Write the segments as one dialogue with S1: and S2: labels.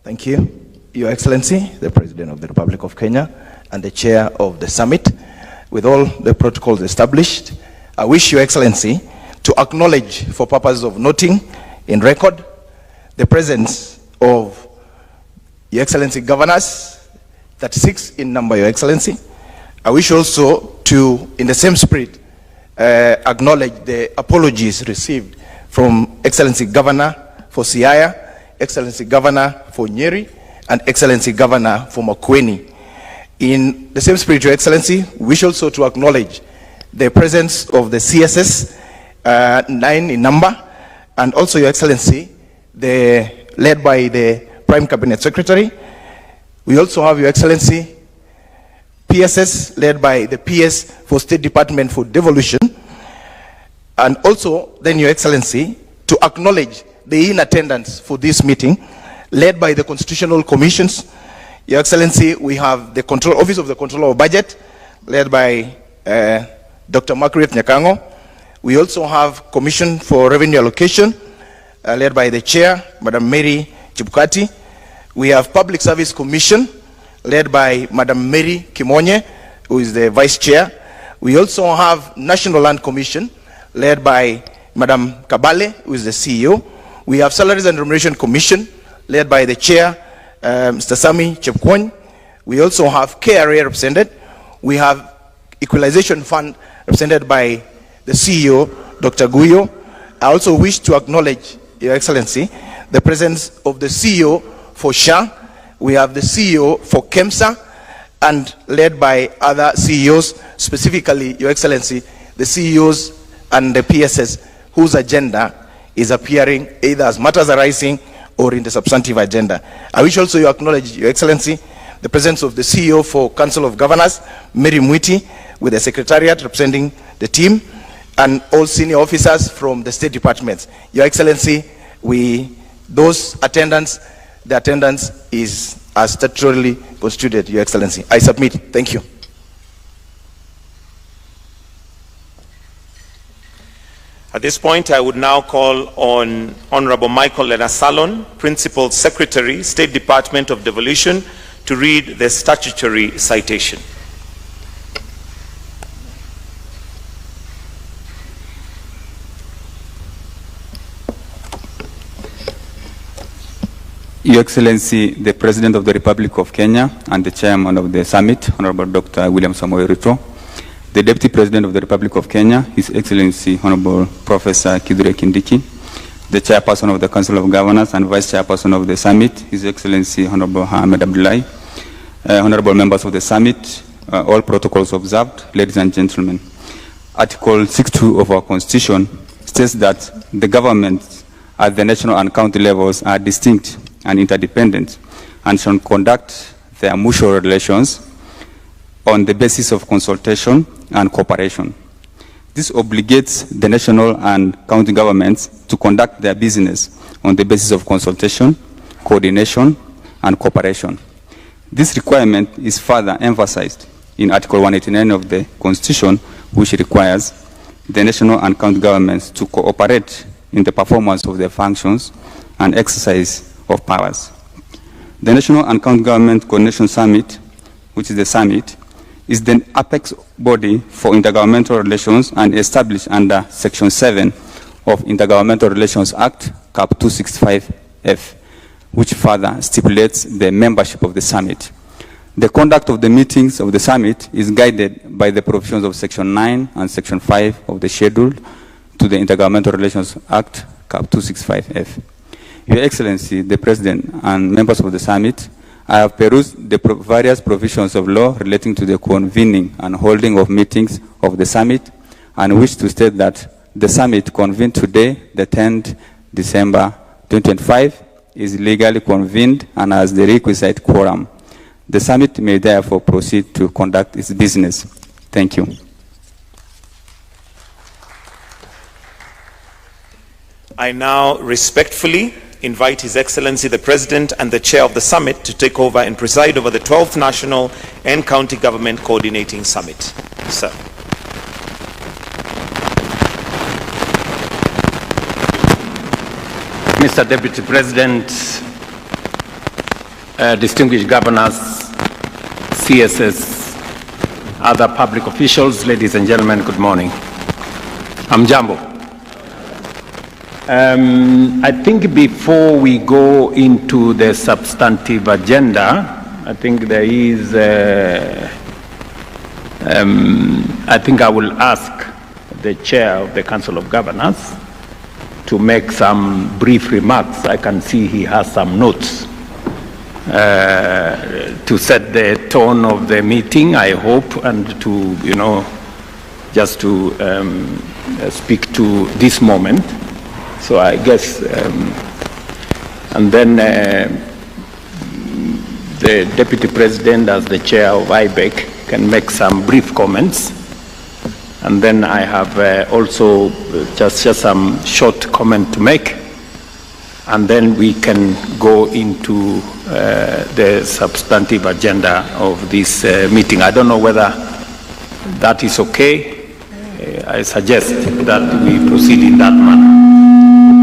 S1: Thank you, Your Excellency, the President of the Republic of Kenya and the Chair of the Summit. With all the protocols established, I wish Your Excellency to acknowledge, for purposes of noting in record, the presence of Your Excellency governors, 36 in number, Your Excellency. I wish also to, in the same spirit, acknowledge the apologies received from Excellency Governor for Siaya, Excellency Governor for Nyeri, and Excellency Governor for Makueni. In the same spirit, Your Excellency, we wish also to acknowledge the presence of the CSS, 9 in number, and also, Your Excellency, led by the Prime Cabinet Secretary. We also have, Your Excellency, PSS, led by the PS for State Department for Devolution, and also, then, Your Excellency, to acknowledge the in attendance for this meeting, led by the Constitutional Commissions. Your Excellency, we have the Office of the Controller of Budget, led by Dr. Margaret Nyakango. We also have Commission for Revenue Allocation, led by the Chair, Madam Mary Chibukati. We have Public Service Commission, led by Madam Mary Kimonye, who is the Vice Chair. We also have National Land Commission, led by Madam Kabale, who is the CEO. We have Salaries and Remuneration Commission, led by the Chair, Mr. Sami Chepkwony. We also have KRA represented. We have Equalization Fund represented by the CEO, Dr. Guyo. I also wish to acknowledge, Your Excellency, the presence of the CEO for SHA. We have the CEO for KEMSA, and led by other CEOs, specifically, Your Excellency, the CEOs and the PSS whose agenda is appearing either as matters arising or in the substantive agenda. I wish also you acknowledge, Your Excellency, the presence of the CEO for Council of Governors, Mary Mwiti, with the Secretariat representing the team, and all senior officers from the State Departments. Your Excellency, the attendance is as statutorily constituted, Your Excellency. I submit. Thank you.
S2: At this point, I would now call on Honorable Michael Lenasalon, Principal Secretary, State Department of Devolution, to read the statutory citation.
S3: Your Excellency, the President of the Republic of Kenya and the Chairman of the Summit, Honorable Dr. William Samoei Ruto, the Deputy President of the Republic of Kenya, His Excellency Honorable Professor Kithure Kindiki, the Chairperson of the Council of Governors and Vice Chairperson of the Summit, His Excellency Honorable Ahmed Abdullahi, Honorable Members of the Summit, all protocols observed, ladies and gentlemen. Article 62 of our Constitution states that the governments at the national and county levels are distinct and interdependent and shall conduct their mutual relations on the basis of consultation and cooperation. This obligates the national and county governments to conduct their business on the basis of consultation, coordination, and cooperation. This requirement is further emphasized in Article 189 of the Constitution, which requires the national and county governments to cooperate in the performance of their functions and exercise of powers. The National and County Government Coordination Summit, which is the summit, is the apex body for intergovernmental relations and established under Section 7 of Intergovernmental Relations Act, Cap 265F, which further stipulates the membership of the summit. The conduct of the meetings of the summit is guided by the provisions of Section 9 and Section 5 of the schedule to the Intergovernmental Relations Act, Cap 265F. Your Excellency, the President and members of the summit, I have perused the various provisions of law relating to the convening and holding of meetings of the summit, and wish to state that the summit convened today, the 10th December 2025, is legally convened and has the requisite quorum. The summit may therefore proceed to conduct its business. Thank you.
S2: I now respectfully invite His Excellency the President and the Chair of the Summit to take over and preside over the 12th National and County Government Coordinating Summit. Sir.
S4: Mr. Deputy President, distinguished governors, CSS, other public officials, ladies and gentlemen, good morning. I'm Jambo. I think before we go into the substantive agenda, I think there is, I think I will ask the chair of the Council of Governors to make some brief remarks. I can see he has some notes to set the tone of the meeting, I hope, and to, just to speak to this moment. So I guess, and then the Deputy President, as the chair of IBEC, can make some brief comments. And then I have also just some short comment to make. And then we can go into the substantive agenda of this meeting. I don't know whether that is okay. I suggest that we proceed in that manner.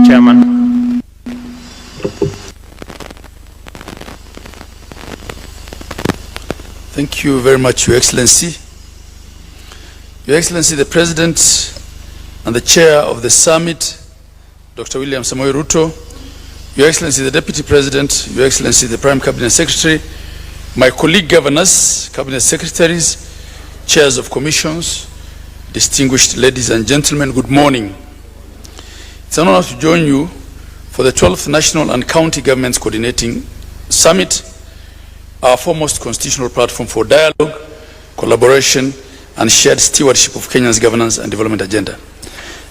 S4: Chairman.
S5: Thank you very much, Your Excellency. Your Excellency, the President and the Chair of the Summit, Dr. William Samoei Ruto, Your Excellency, the Deputy President, Your Excellency, the Prime Cabinet Secretary, my colleague governors, Cabinet Secretaries, Chairs of Commissions, distinguished ladies and gentlemen, good morning. It's an honor to join you for the 12th National and County Governments Coordinating Summit, our foremost constitutional platform for dialogue, collaboration, and shared stewardship of Kenya's governance and development agenda.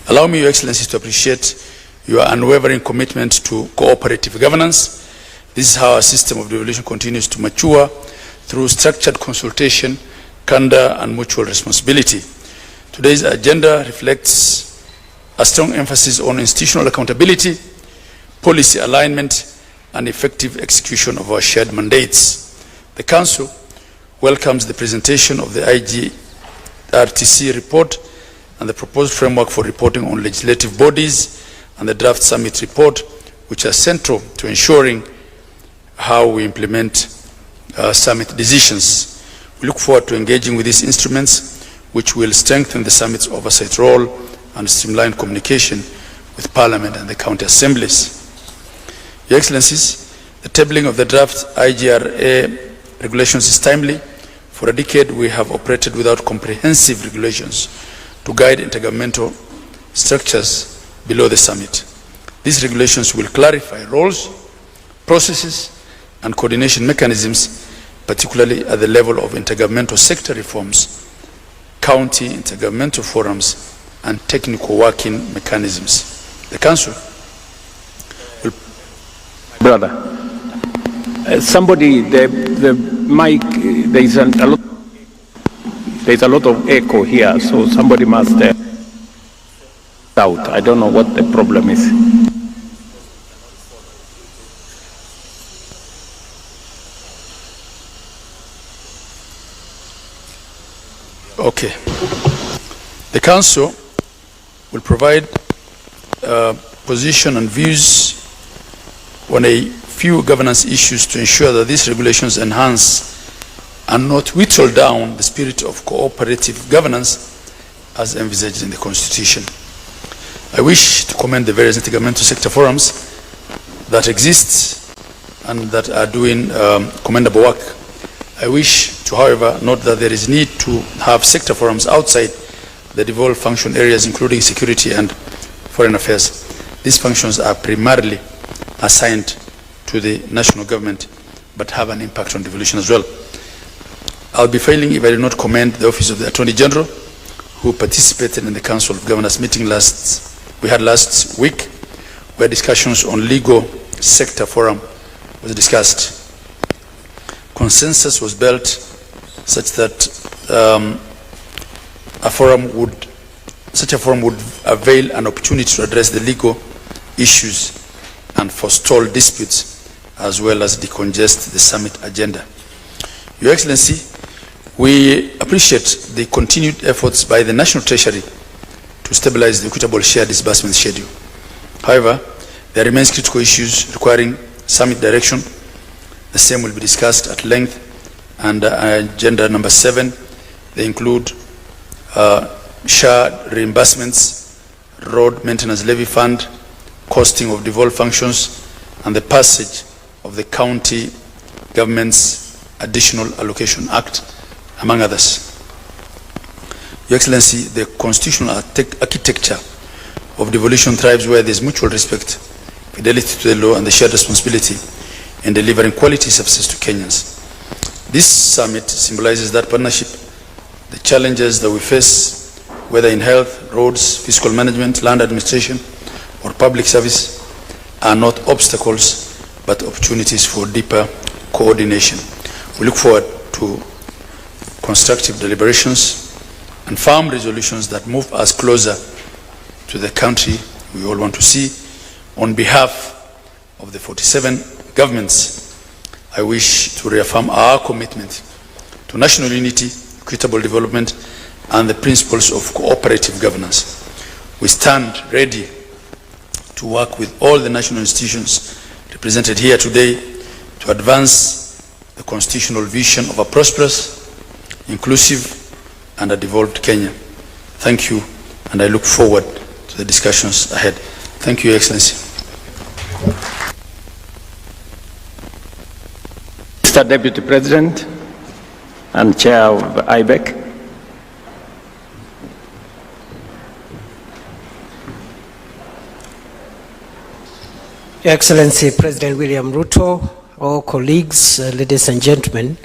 S5: Allow me, Your Excellency, to appreciate your unwavering commitment to cooperative governance. This is how our system of devolution continues to mature through structured consultation, candor, and mutual responsibility. Today's agenda reflects a strong emphasis on institutional accountability, policy alignment, and effective execution of our shared mandates. The Council welcomes the presentation of the IGRTC report and the proposed framework for reporting on legislative bodies and the draft summit report, which are central to ensuring how we implement summit decisions. We look forward to engaging with these instruments, which will strengthen the summit's oversight role and streamline communication with Parliament and the county assemblies. Your Excellencies, the tabling of the draft IGRA regulations is timely. For a decade, we have operated without comprehensive regulations to guide intergovernmental structures below the summit. These regulations will clarify roles, processes, and coordination mechanisms, particularly at the level of intergovernmental sector reforms, county intergovernmental forums, and technical working mechanisms. The Council will...
S4: Brother. Somebody, the mic, there's a lot of echo here, so somebody must out. I don't know what the problem is.
S5: Okay. The Council will provide position and views on a few governance issues to ensure that these regulations enhance and not whittle down the spirit of cooperative governance as envisaged in the Constitution. I wish to commend the various intergovernmental sector forums that exist and that are doing commendable work. I wish to, however, note that there is need to have sector forums outside the devolved function areas, including security and foreign affairs. These functions are primarily assigned to the national government, but have an impact on devolution as well. I'll be failing if I do not commend the Office of the Attorney General, who participated in the Council of Governors meeting we had last week, where discussions on legal sector forum was discussed. Consensus was built such that such a forum would avail an opportunity to address the legal issues and forestall disputes, as well as decongest the summit agenda. Your Excellency, we appreciate the continued efforts by the National Treasury to stabilize the equitable share disbursement schedule. However, there remains critical issues requiring summit direction The same will be discussed at length. And agenda number 7, they include SHA reimbursements, road maintenance levy fund, costing of devolved functions, and the passage of the County Government's Additional Allocation Act, among others. Your Excellency, the constitutional architecture of devolution thrives where there is mutual respect, fidelity to the law, and the shared responsibility in delivering quality services to Kenyans. This summit symbolizes that partnership. The challenges that we face, whether in health, roads, fiscal management, land administration, or public service, are not obstacles, but opportunities for deeper coordination. We look forward to constructive deliberations and firm resolutions that move us closer to the country we all want to see. On behalf of the 47 governments, I wish to reaffirm our commitment to national unity, equitable development, and the principles of cooperative governance. We stand ready to work with all the national institutions represented here today to advance the constitutional vision of a prosperous, inclusive, and a devolved Kenya. Thank you, and I look forward to the discussions ahead. Thank you, Your Excellency.
S4: Mr. Deputy President and Chair of IBEC.
S6: Your Excellency President William Ruto, all colleagues, ladies and gentlemen,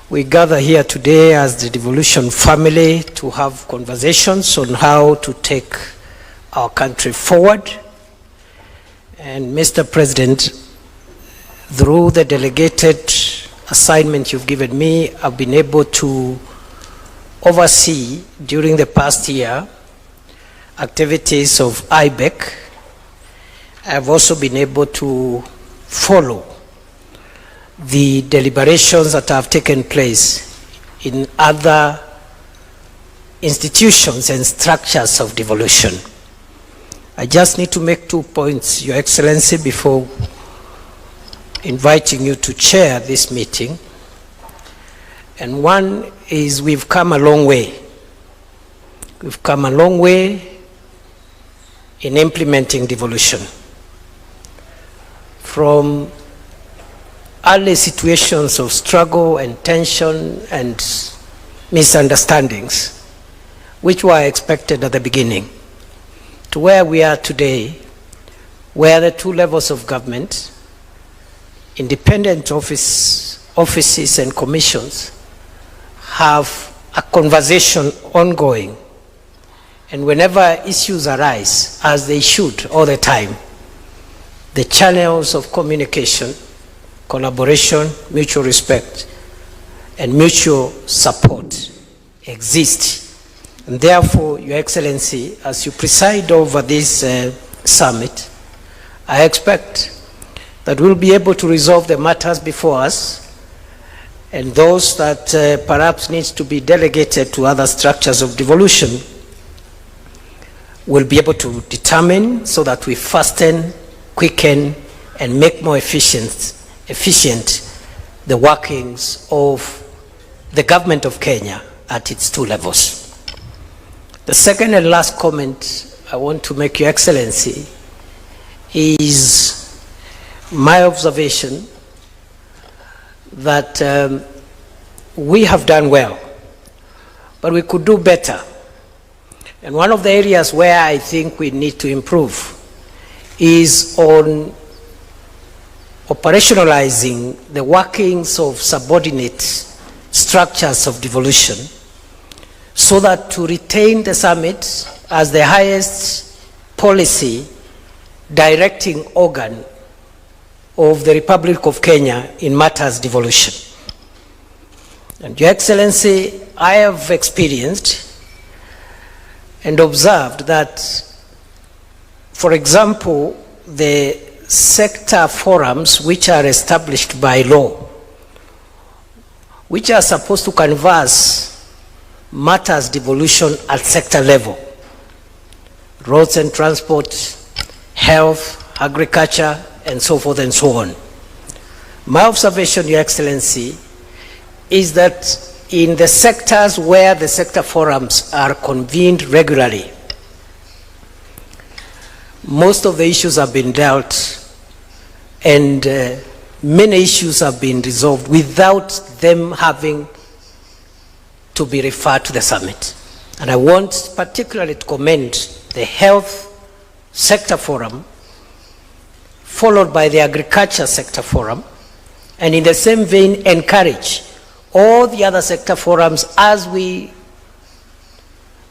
S6: we gather here today as the devolution family to have conversations on how to take our country forward. And Mr. President, through the delegated assignment you've given me, I've been able to oversee during the past year activities of IBEC. I've also been able to follow the deliberations that have taken place in other institutions and structures of devolution. I just need to make 2 points, Your Excellency, before inviting you to chair this meeting. And one is we've come a long way. We've come a long way in implementing devolution. From early situations of struggle and tension and misunderstandings, which were expected at the beginning, to where we are today, where the 2 levels of government, independent offices and commissions, have a conversation ongoing. And whenever issues arise, as they should all the time, the channels of communication, collaboration, mutual respect, and mutual support exist. And therefore, Your Excellency, as you preside over this summit, I expect that we'll be able to resolve the matters before us, and those that perhaps needs to be delegated to other structures of devolution will be able to determine, so that we fasten, quicken, and make more efficient the workings of the government of Kenya at its 2 levels. The second and last comment I want to make, Your Excellency, is my observation that we have done well, but we could do better. And one of the areas where I think we need to improve is on operationalizing the workings of subordinate structures of devolution, so that to retain the summit as the highest policy directing organ of the Republic of Kenya in matters devolution. And Your Excellency, I have experienced and observed that, for example, the sector forums which are established by law, which are supposed to canvass matters devolution at sector level, roads and transport, health, agriculture, and so forth and so on. My observation, Your Excellency, is that in the sectors where the sector forums are convened regularly, most of the issues have been dealt and many issues have been resolved without them having to be referred to the summit. And I want particularly to commend the health sector forum, followed by the agriculture sector forum, and in the same vein encourage all the other sector forums, as we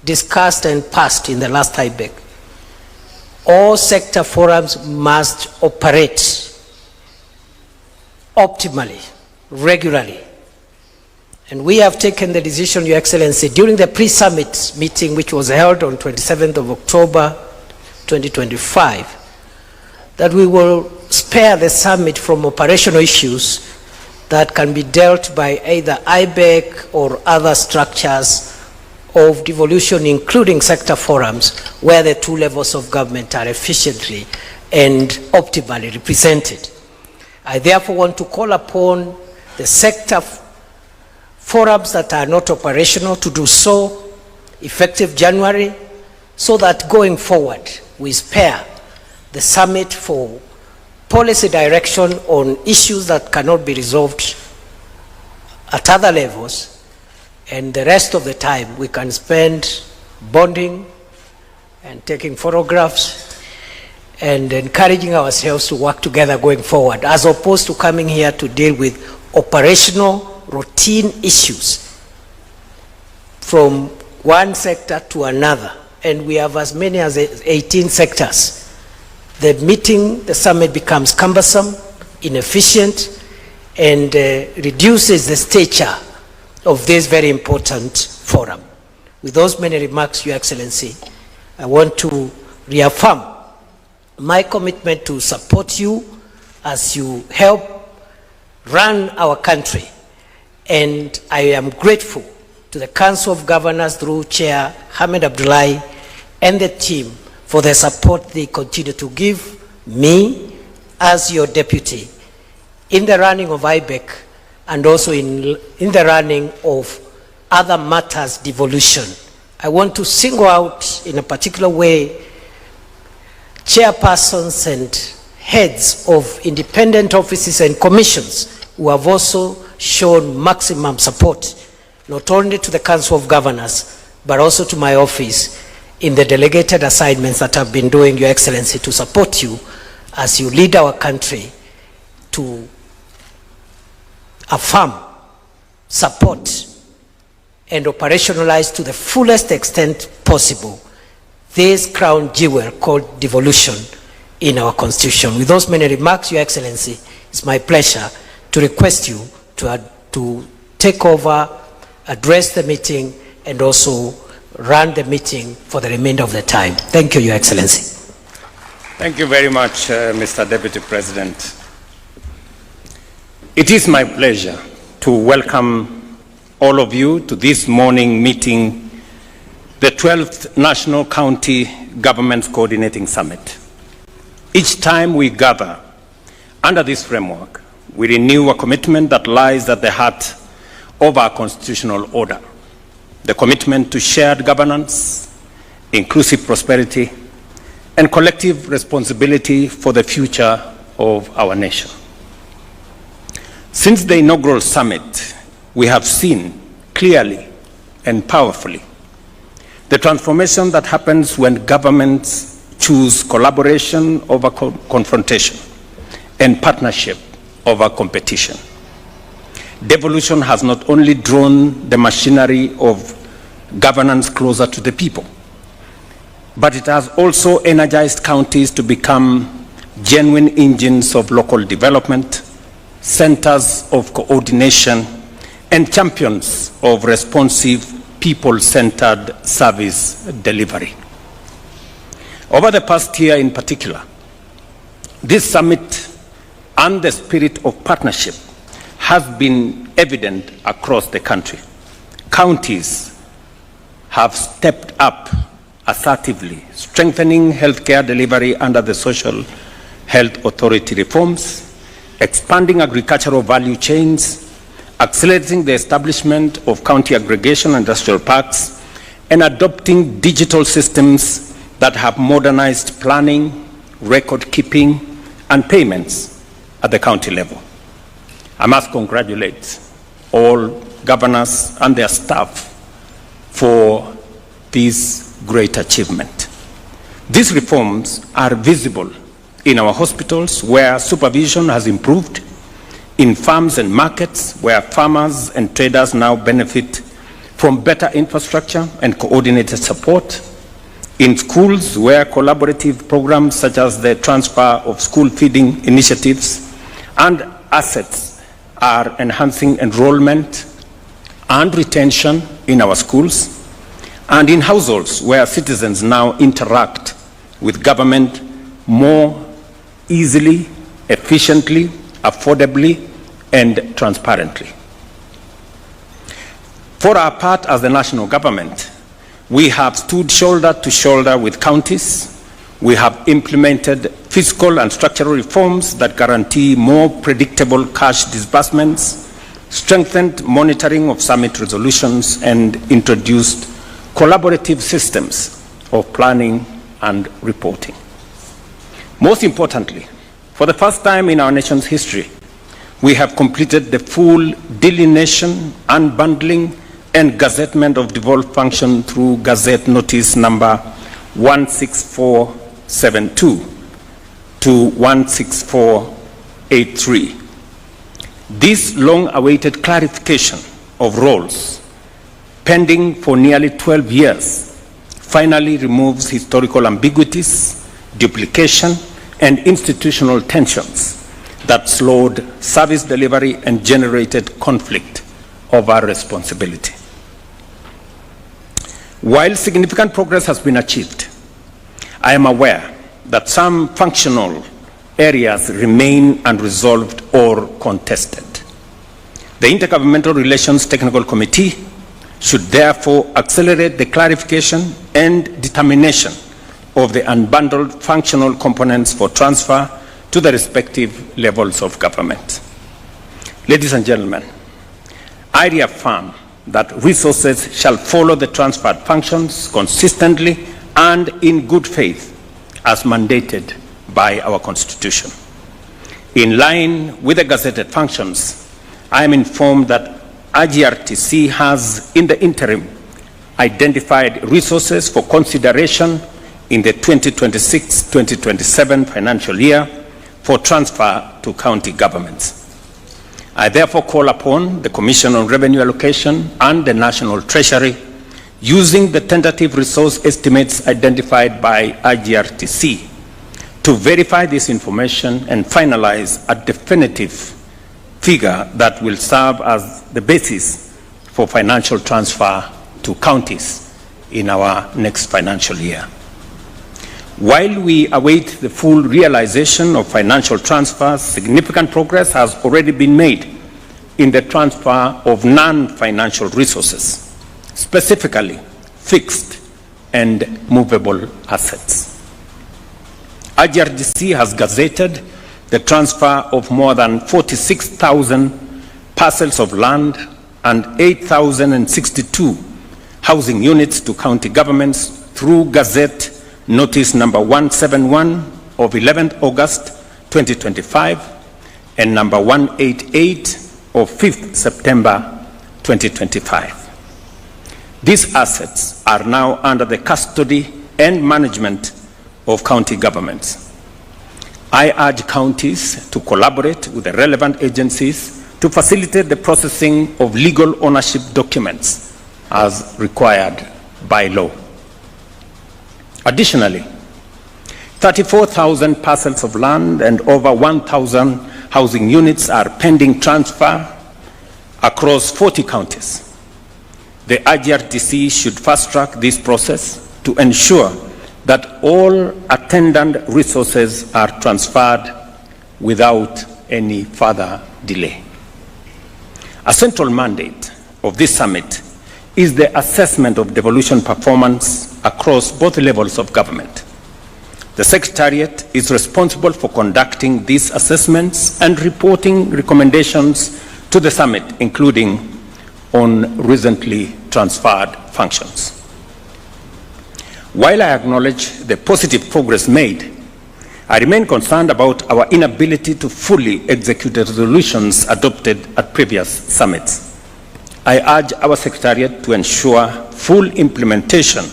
S6: discussed and passed in the last IBEC. All sector forums must operate optimally, regularly. And we have taken the decision, Your Excellency, during the pre-summit meeting, which was held on 27th of October 2025, that we will spare the summit from operational issues that can be dealt by either IBEC or other structures of devolution, including sector forums, where the two levels of government are efficiently and optimally represented. I therefore want to call upon the sector forums that are not operational to do so effective January, so that going forward we spare the summit for policy direction on issues that cannot be resolved at other levels, and the rest of the time we can spend bonding and taking photographs and encouraging ourselves to work together going forward, as opposed to coming here to deal with operational routine issues from one sector to another. And we have as many as 18 sectors. The summit becomes cumbersome, inefficient, and reduces the stature of this very important forum. With those many remarks, Your Excellency, I want to reaffirm my commitment to support you as you help run our country. And I am grateful to the Council of Governors through Chair Hamid Abdullahi and the team for the support they continue to give me as your deputy in the running of IBEC and also in the running of other matters devolution. I want to single out in a particular way chairpersons and heads of independent offices and commissions who have also shown maximum support, not only to the Council of Governors, but also to my office in the delegated assignments that I've been doing, Your Excellency, to support you as you lead our country to affirm, support, and operationalize to the fullest extent possible this crown jewel called devolution in our Constitution. With those many remarks, Your Excellency, it's my pleasure to request you to take over, address the meeting, and also run the meeting for the remainder of the time. Thank you, Your Excellency.
S4: Thank you very much, Mr. Deputy President. It is my pleasure to welcome all of you to this morning meeting, the 12th National County Governments Coordinating Summit. Each time we gather under this framework, we renew a commitment that lies at the heart of our constitutional order, the commitment to shared governance, inclusive prosperity, and collective responsibility for the future of our nation. Since the inaugural summit, we have seen clearly and powerfully the transformation that happens when governments choose collaboration over confrontation and partnership over competition. Devolution has not only drawn the machinery of governance closer to the people, but it has also energized counties to become genuine engines of local development, centers of coordination, and champions of responsive, people-centered service delivery. Over the past year in particular, this summit and the spirit of partnership has been evident across the country. Counties have stepped up assertively, strengthening healthcare delivery under the social health authority reforms, expanding agricultural value chains, accelerating the establishment of county aggregation and industrial parks, and adopting digital systems that have modernized planning, record keeping, and payments at the county level. I must congratulate all governors and their staff for this great achievement. These reforms are visible in our hospitals, where supervision has improved, in farms and markets, where farmers and traders now benefit from better infrastructure and coordinated support, in schools, where collaborative programs such as the transfer of school feeding initiatives and assets are enhancing enrollment and retention in our schools, and in households where citizens now interact with government more easily, efficiently, affordably, and transparently. For our part as the national government, we have stood shoulder to shoulder with counties. We have implemented fiscal and structural reforms that guarantee more predictable cash disbursements, strengthened monitoring of summit resolutions, and introduced collaborative systems of planning and reporting. Most importantly, for the first time in our nation's history, we have completed the full delineation, unbundling, and gazettement of devolved function through Gazette Notice number 16472 to 16483. This long-awaited clarification of roles, pending for nearly 12 years, finally removes historical ambiguities, duplication, and institutional tensions that slowed service delivery and generated conflict over responsibility. While significant progress has been achieved, I am aware that some functional areas remain unresolved or contested. The Intergovernmental Relations Technical Committee should therefore accelerate the clarification and determination of the unbundled functional components for transfer to the respective levels of government. Ladies and gentlemen, I reaffirm that resources shall follow the transferred functions consistently and in good faith as mandated by our Constitution. In line with the gazetted functions, I am informed that IGRTC has, in the interim, identified resources for consideration in the 2026-2027 financial year for transfer to county governments. I therefore call upon the Commission on Revenue Allocation and the National Treasury, using the tentative resource estimates identified by IGRTC, to verify this information and finalize a definitive figure that will serve as the basis for financial transfer to counties in our next financial year. While we await the full realization of financial transfers, significant progress has already been made in the transfer of non-financial resources, specifically fixed and movable assets. IGRTC has gazetted the transfer of more than 46,000 parcels of land and 8,062 housing units to county governments through Gazette Notice number 171 of 11th August 2025 and number 188 of 5th September 2025. These assets are now under the custody and management of county governments. I urge counties to collaborate with the relevant agencies to facilitate the processing of legal ownership documents as required by law. Additionally, 34,000 parcels of land and over 1,000 housing units are pending transfer across 40 counties. The IGRTC should fast-track this process to ensure that all attendant resources are transferred without any further delay. A central mandate of this summit is the assessment of devolution performance across both levels of government. The Secretariat is responsible for conducting these assessments and reporting recommendations to the summit, including on recently transferred functions. While I acknowledge the positive progress made, I remain concerned about our inability to fully execute the resolutions adopted at previous summits. I urge our Secretariat to ensure full implementation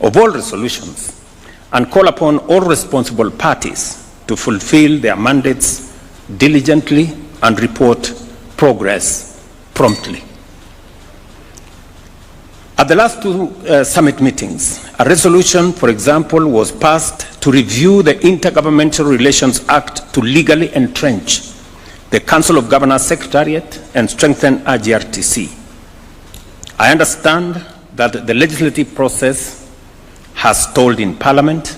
S4: of all resolutions and call upon all responsible parties to fulfill their mandates diligently and report progress promptly. At the last two summit meetings, a resolution, for example, was passed to review the Intergovernmental Relations Act to legally entrench the Council of Governors Secretariat and strengthen RGRTC. I understand that the legislative process has stalled in Parliament.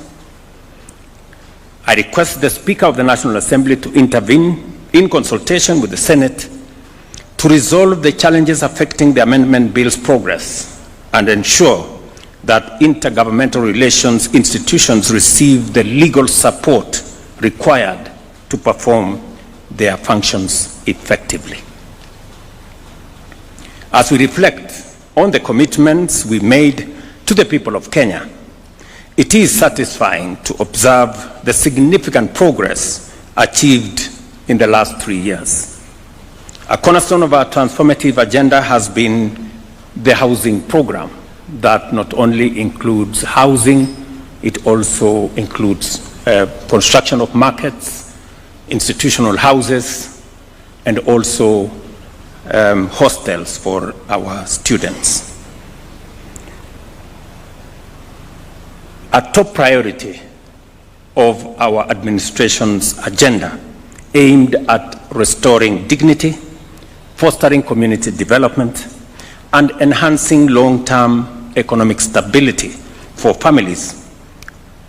S4: I request the Speaker of the National Assembly to intervene in consultation with the Senate to resolve the challenges affecting the amendment bill's progress and ensure that intergovernmental relations institutions receive the legal support required to perform their functions effectively. As we reflect on the commitments we made to the people of Kenya, it is satisfying to observe the significant progress achieved in the last 3 years. A cornerstone of our transformative agenda has been the housing program that not only includes housing, it also includes construction of markets, institutional houses, and also hostels for our students. A top priority of our administration's agenda aimed at restoring dignity, fostering community development, and enhancing long-term economic stability for families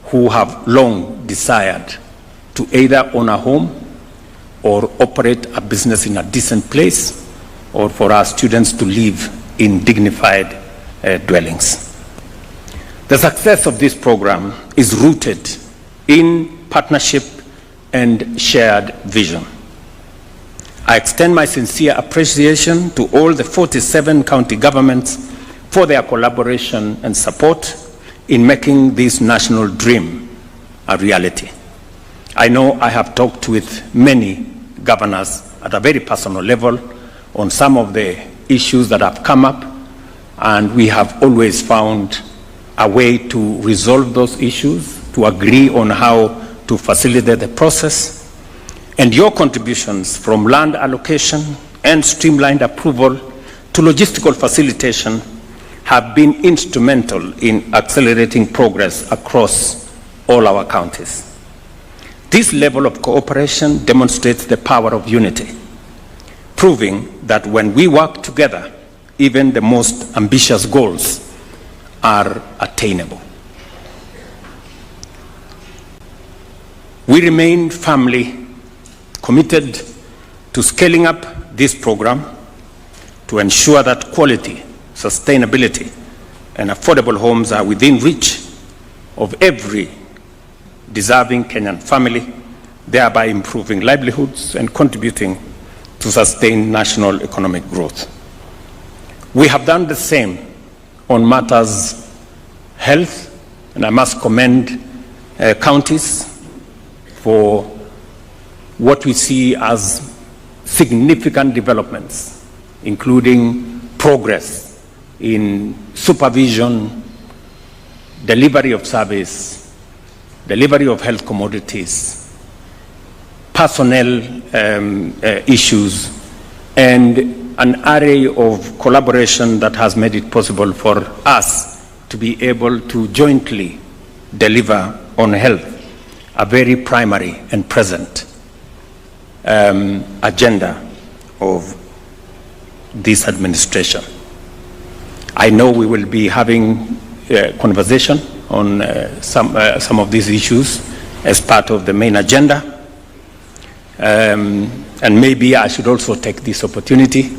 S4: who have long desired to either own a home or operate a business in a decent place, or for our students to live in dignified dwellings. The success of this program is rooted in partnership and shared vision. I extend my sincere appreciation to all the 47 county governments for their collaboration and support in making this national dream a reality. I know I have talked with many governors at a very personal level on some of the issues that have come up, and we have always found a way to resolve those issues, to agree on how to facilitate the process. And your contributions from land allocation and streamlined approval to logistical facilitation have been instrumental in accelerating progress across all our counties. This level of cooperation demonstrates the power of unity, proving that when we work together, even the most ambitious goals are attainable. We remain firmly committed to scaling up this program to ensure that quality, sustainability, and affordable homes are within reach of every deserving Kenyan family, thereby improving livelihoods and contributing to sustain national economic growth. We have done the same on matters health, and I must commend counties for what we see as significant developments, including progress in supervision, delivery of service, delivery of health commodities, personnel issues, and an array of collaboration that has made it possible for us to be able to jointly deliver on health, a very primary and present agenda of this administration. I know we will be having a conversation on some of these issues as part of the main agenda. And maybe I should also take this opportunity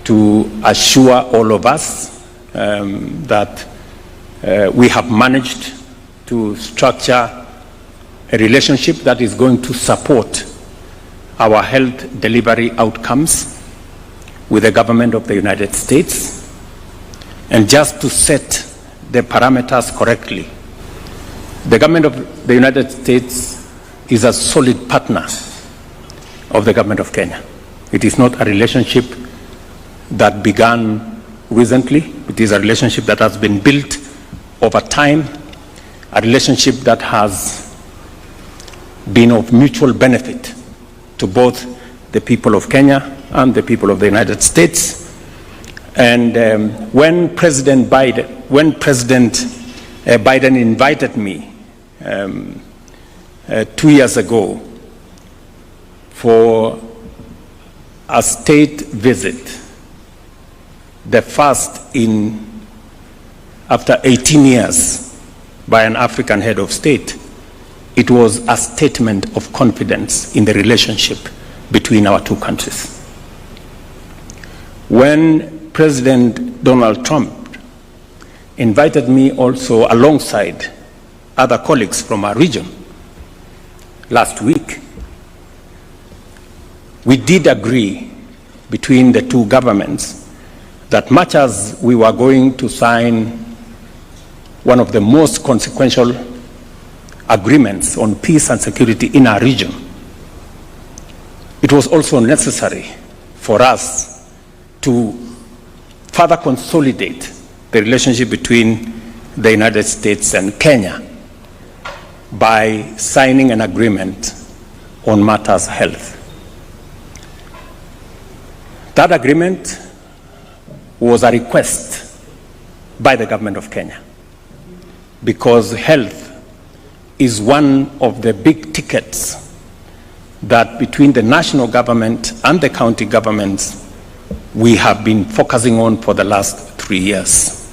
S4: to assure all of us that we have managed to structure a relationship that is going to support our health delivery outcomes with the government of the United States. And just to set the parameters correctly, the government of the United States is a solid partner of the government of Kenya. It is not a relationship that began recently. It is a relationship that has been built over time, a relationship that has been of mutual benefit to both the people of Kenya and the people of the United States. And when President Biden invited me 2 years ago for a state visit, the first after 18 years by an African head of state, it was a statement of confidence in the relationship between our two countries. When President Donald Trump invited me also alongside other colleagues from our region last week, we did agree between the two governments that much as we were going to sign one of the most consequential agreements on peace and security in our region, it was also necessary for us to further consolidate the relationship between the United States and Kenya by signing an agreement on matters health. That agreement was a request by the government of Kenya because health is one of the big tickets that between the national government and the county governments we have been focusing on for the last 3 years.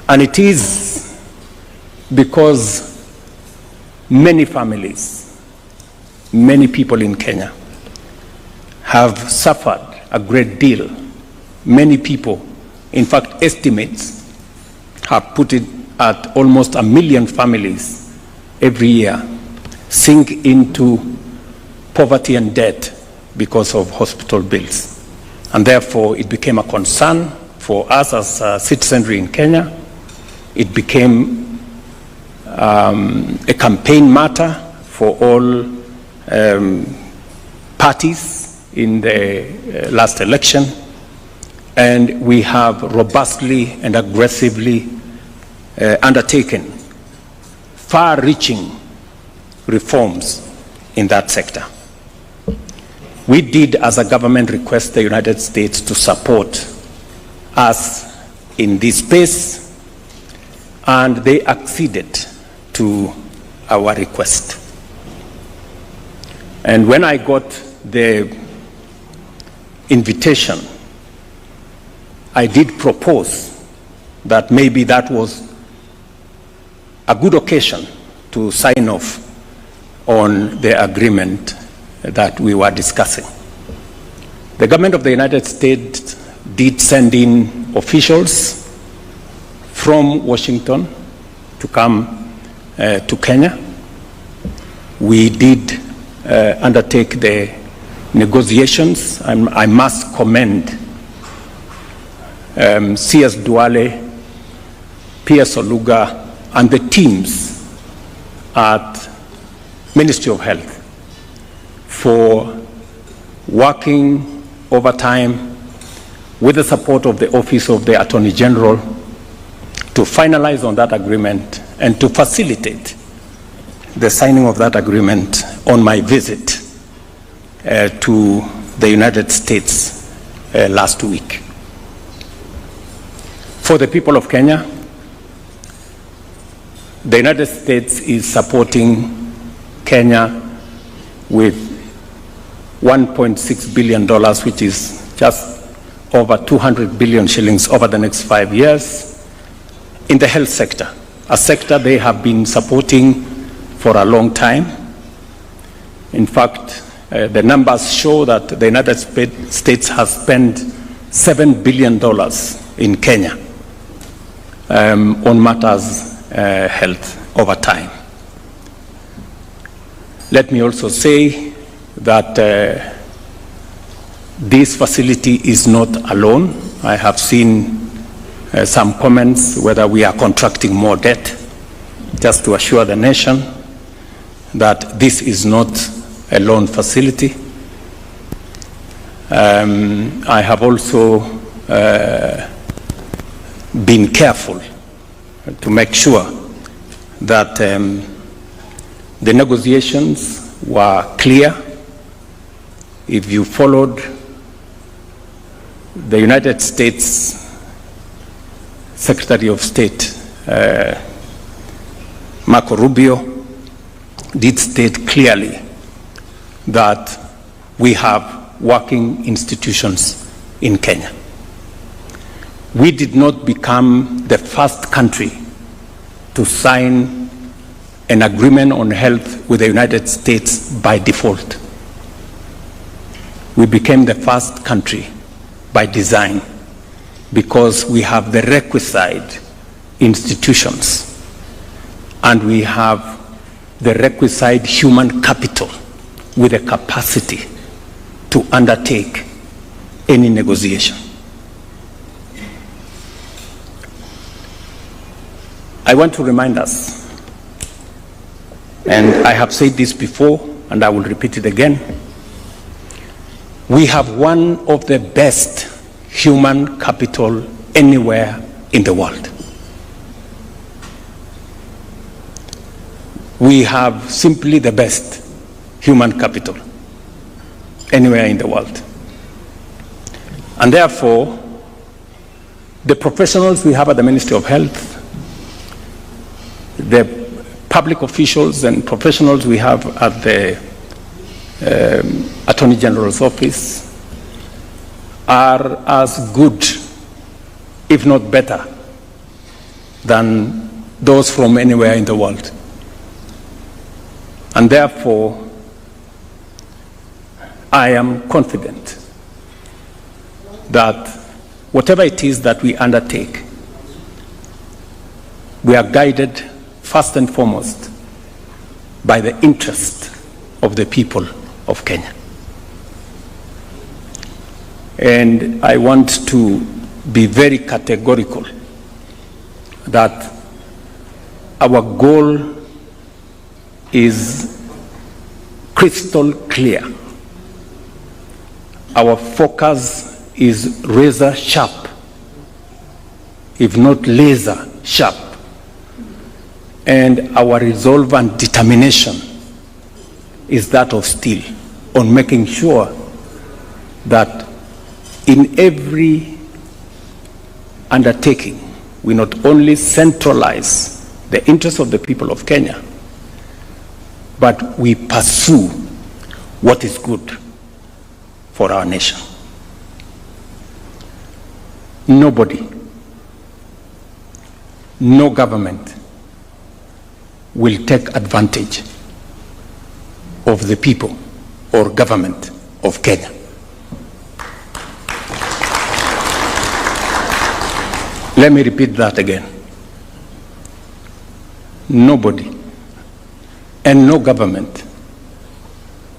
S4: And it is because many families, many people in Kenya have suffered a great deal. Many people, in fact, estimates have put it at almost 1 million families every year sink into poverty and debt because of hospital bills. And therefore, it became a concern for us as citizenry in Kenya. It became a campaign matter for all parties in the last election. And we have robustly and aggressively undertaken far-reaching reforms in that sector. We did, as a government, request the United States to support us in this space, and they acceded to our request. And when I got the invitation, I did propose that maybe that was a good occasion to sign off on the agreement that we were discussing. The government of the United States did send in officials from Washington to come to Kenya. We did undertake the negotiations. I must commend C.S. Duale, P.S. Oluga, and the teams at Ministry of Health for working overtime with the support of the Office of the Attorney General to finalize on that agreement and to facilitate the signing of that agreement on my visit to the United States last week. For the people of Kenya, the United States is supporting Kenya with $1.6 billion, which is just over 200 billion shillings over the next 5 years in the health sector, a sector they have been supporting for a long time. In fact, the numbers show that the United States has spent $7 billion in Kenya on matters health over time. Let me also say that this facility is not alone. I have seen some comments whether we are contracting more debt. Just to assure the nation that this is not a loan facility. I have also been careful to make sure that the negotiations were clear. If you followed the United States Secretary of State, Marco Rubio, did state clearly that we have working institutions in Kenya. We did not become the first country to sign an agreement on health with the United States by default. We became the first country by design because we have the requisite institutions and we have the requisite human capital with the capacity to undertake any negotiation. I want to remind us, and I have said this before and I will repeat it again, we have one of the best human capital anywhere in the world. We have simply the best human capital anywhere in the world. And therefore, the professionals we have at the Ministry of Health, the public officials and professionals we have at the Attorney General's office are as good, if not better, than those from anywhere in the world. And therefore, I am confident that whatever it is that we undertake, we are guided first and foremost by the interest of the people of Kenya. And I want to be very categorical that our goal is crystal clear. Our focus is razor sharp, if not laser sharp. And our resolve and determination is that of steel, on making sure that in every undertaking, we not only centralize the interests of the people of Kenya, but we pursue what is good for our nation. Nobody, no government will take advantage of the people or government of Kenya. Let me repeat that again. Nobody and no government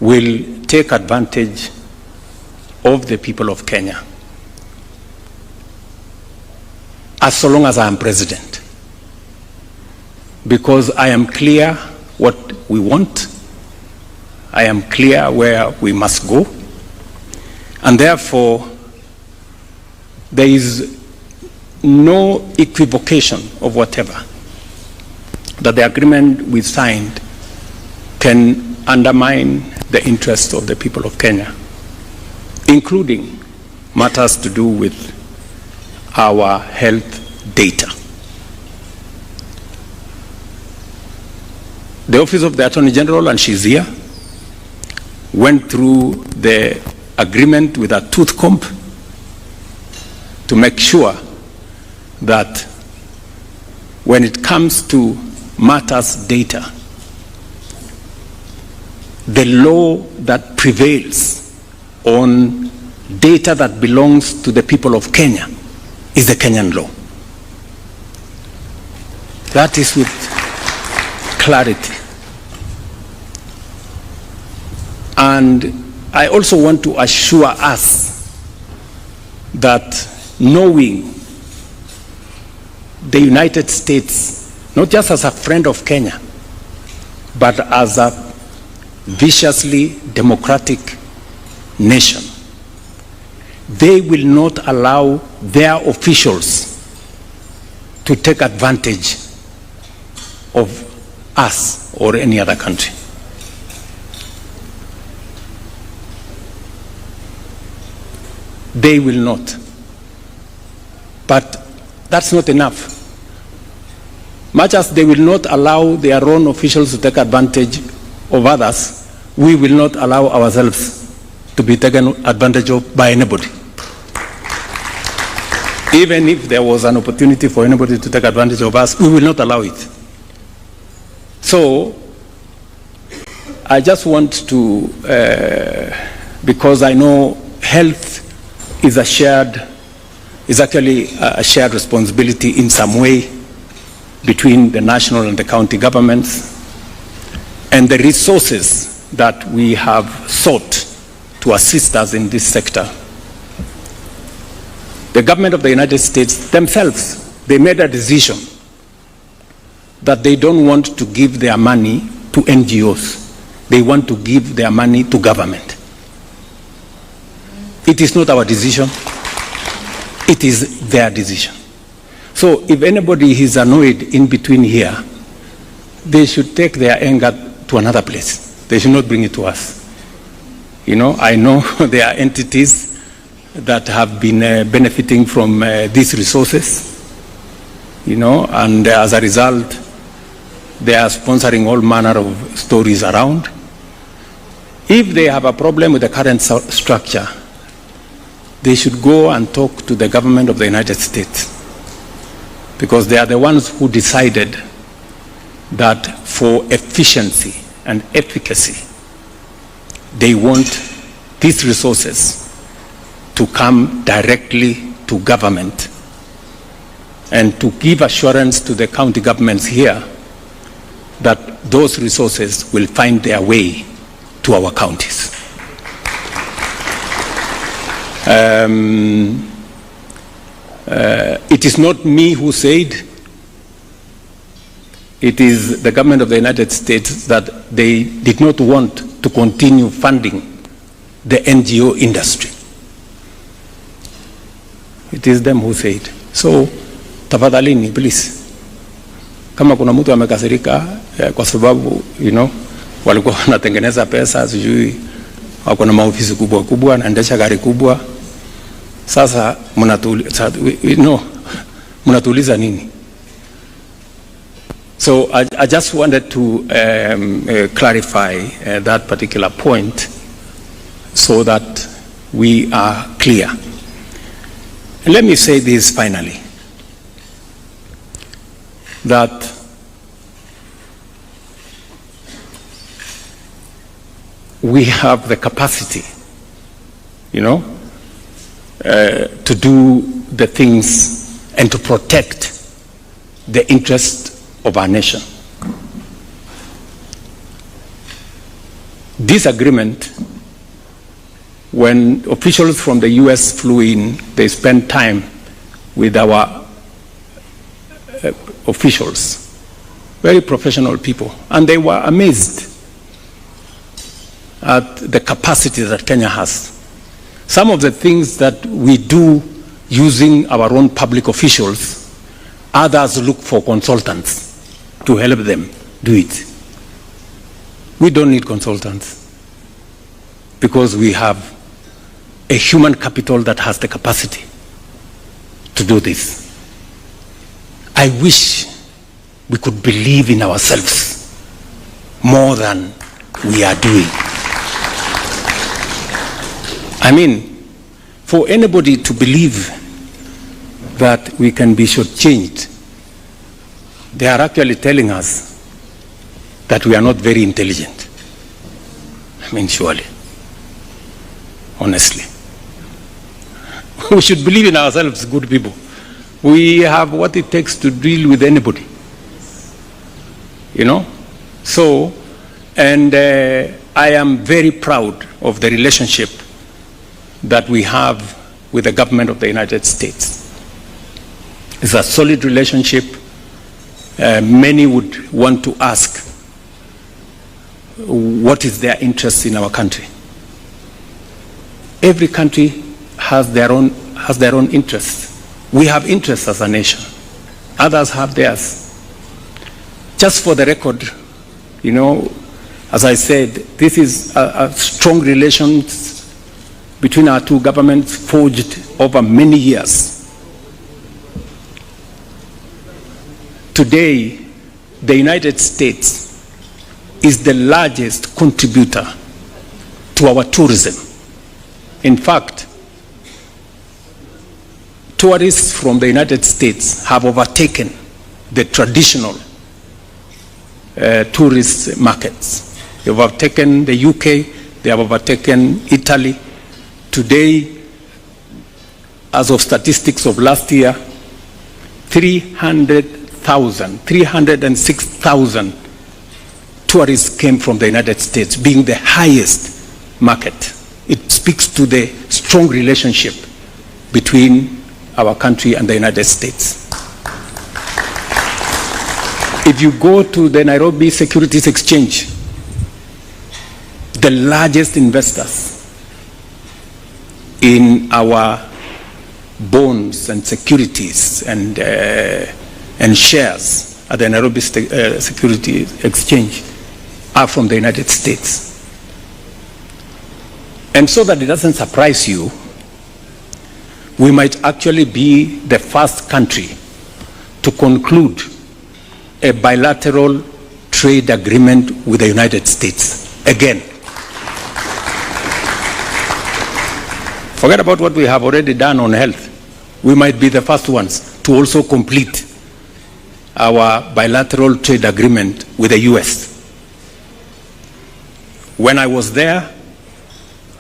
S4: will take advantage of the people of Kenya as so long as I am president, because I am clear what we want, I am clear where we must go, and therefore there is no equivocation of whatever that the agreement we signed can undermine the interests of the people of Kenya, including matters to do with our health data. The Office of the Attorney General, and she's here, went through the agreement with a tooth comb to make sure that when it comes to matters data, the law that prevails on data that belongs to the people of Kenya is the Kenyan law. That is with clarity. And I also want to assure us that knowing the United States, not just as a friend of Kenya, but as a viciously democratic nation, they will not allow their officials to take advantage of us or any other country. They will not. But that's not enough. Much as they will not allow their own officials to take advantage of others, we will not allow ourselves to be taken advantage of by anybody. Even if there was an opportunity for anybody to take advantage of us, we will not allow it. So, I just want to, because I know health is actually a shared responsibility in some way between the national and the county governments, and the resources that we have sought to assist us in this sector. The government of the United States themselves, they made a decision that they don't want to give their money to NGOs. They want to give their money to government. It is not our decision. It is their decision. So if anybody is annoyed in between here, they should take their anger to another place. They should not bring it to us. You know, I know there are entities that have been benefiting from these resources, you know, and as a result, they are sponsoring all manner of stories around. If they have a problem with the current structure, they should go and talk to the government of the United States, because they are the ones who decided that for efficiency and efficacy, they want these resources to come directly to government and to give assurance to the county governments here that those resources will find their way to our counties. It is not me who said, it is the government of the United States that they did not want to continue funding the NGO industry. It is them who said. So, tafadhalini, please. Kama kuna mtu amekasirika kwa sababu, you know, walikuwa wanatengeneza pesa, sijui wako na maofisi kubwa kubwa, naendesha gari kubwa. Sasa mnatuuliza nini? So I just wanted to clarify that particular point so that we are clear. And let me say this finally, that we have the capacity, you know, to do the things and to protect the interest of our nation. This agreement, when officials from the US flew in, they spent time with our officials, very professional people, and they were amazed at the capacity that Kenya has. Some of the things that we do using our own public officials, others look for consultants to help them do it. We don't need consultants because we have a human capital that has the capacity to do this. I wish we could believe in ourselves more than we are doing. I mean, for anybody to believe that we can be shortchanged, they are actually telling us that we are not very intelligent. I mean, surely, honestly. We should believe in ourselves, good people. We have what it takes to deal with anybody. You know? So, and I am very proud of the relationship that we have with the government of the United States. It's a solid relationship. Many would want to ask, what is their interest in our country? Every country has their own interests. We have interests as a nation. Others have theirs. Just for the record, you know, as I said, this is a strong relations between our two governments forged over many years. Today, the United States is the largest contributor to our tourism. In fact, tourists from the United States have overtaken the traditional tourist markets. They've overtaken the UK, they have overtaken Italy. Today, as of statistics of last year, 306,000 tourists came from the United States, being the highest market. It speaks to the strong relationship between our country and the United States. If you go to the Nairobi Securities Exchange, the largest investors in our bonds and securities and shares at the Nairobi Securities Exchange are from the United States. And so that it doesn't surprise you, we might actually be the first country to conclude a bilateral trade agreement with the United States. Again, forget about what we have already done on health. We might be the first ones to also complete our bilateral trade agreement with the US. When I was there,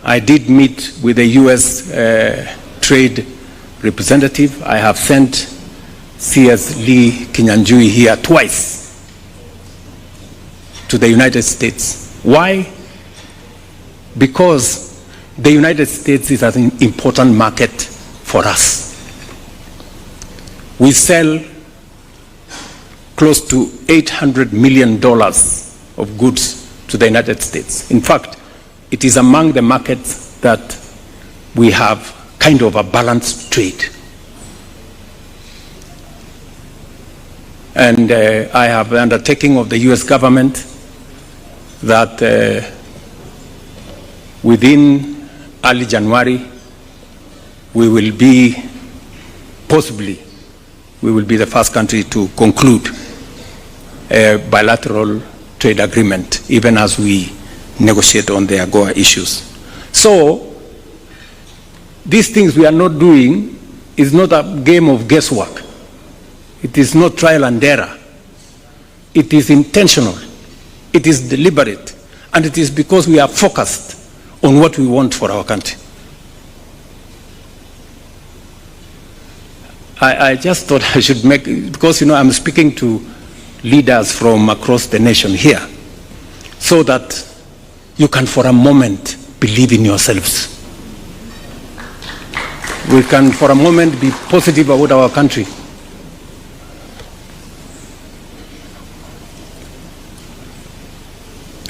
S4: I did meet with the US trade representative. I have sent CS Lee Kinyanjui here twice to the United States. Why? Because the United States is an important market for us. We sell close to $800 million of goods to the United States. In fact, it is among the markets that we have kind of a balanced trade. And I have the undertaking of the US government that within early January, we will be the first country to conclude a bilateral trade agreement, even as we negotiate on the AGOA issues. So, these things we are not doing is not a game of guesswork. It is not trial and error. It is intentional. It is deliberate. And it is because we are focused on what we want for our country. I just thought I should make, because I'm speaking to leaders from across the nation here, so that you can for a moment believe in yourselves. We can for a moment be positive about our country.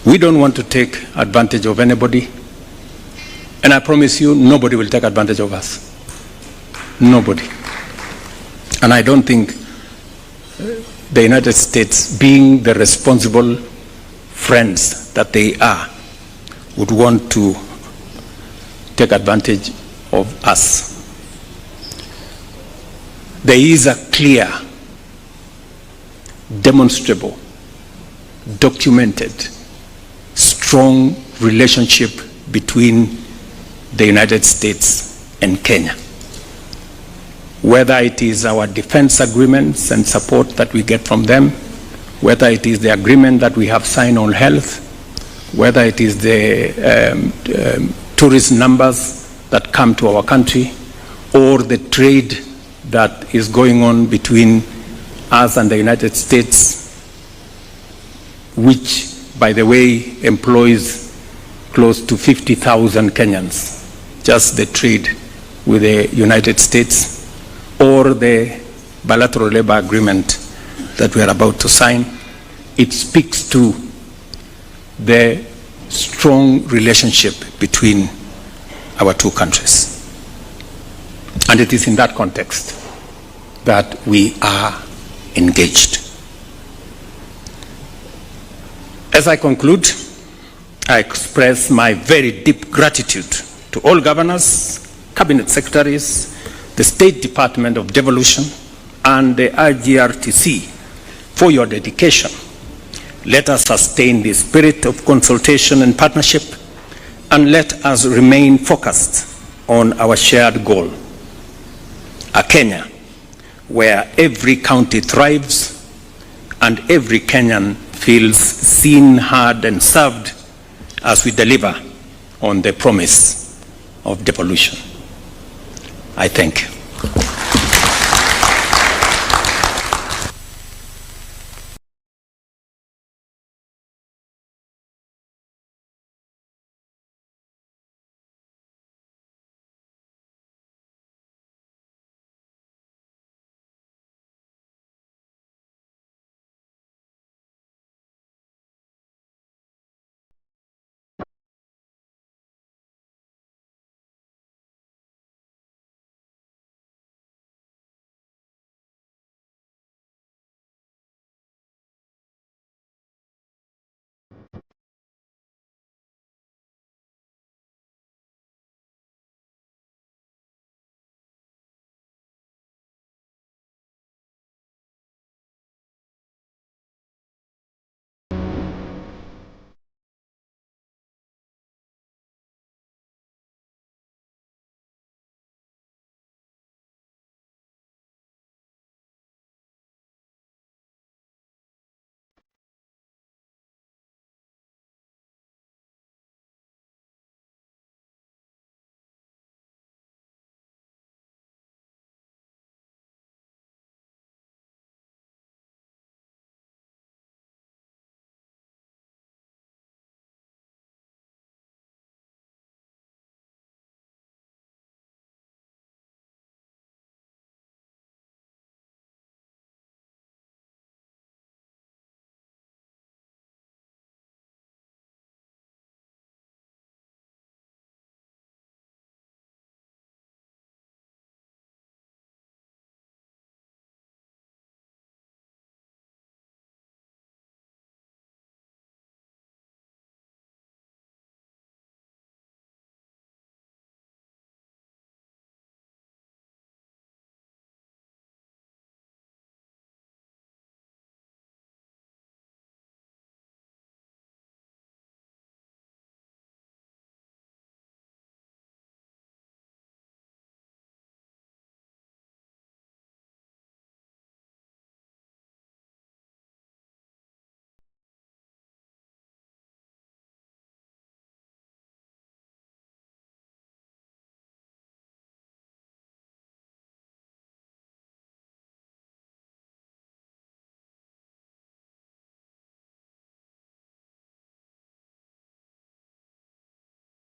S4: We don't want to take advantage of anybody, and I promise you, nobody will take advantage of us. Nobody. And I don't think the United States, being the responsible friends that they are, would want to take advantage of us. There is a clear, demonstrable, documented, strong relationship between the United States and Kenya. Whether it is our defense agreements and support that we get from them, whether it is the agreement that we have signed on health, whether it is the tourist numbers that come to our country, or the trade that is going on between us and the United States, which, by the way, employs close to 50,000 Kenyans, just the trade with the United States or the bilateral labor agreement that we are about to sign. It speaks to the strong relationship between our two countries. And it is in that context that we are engaged. As I conclude, I express my very deep gratitude to all governors, cabinet secretaries, the State Department of Devolution, and the IGRTC for your dedication. Let us sustain the spirit of consultation and partnership, and let us remain focused on our shared goal, a Kenya where every county thrives and every Kenyan feels seen, heard, and served as we deliver on the promise of devolution. I thank you.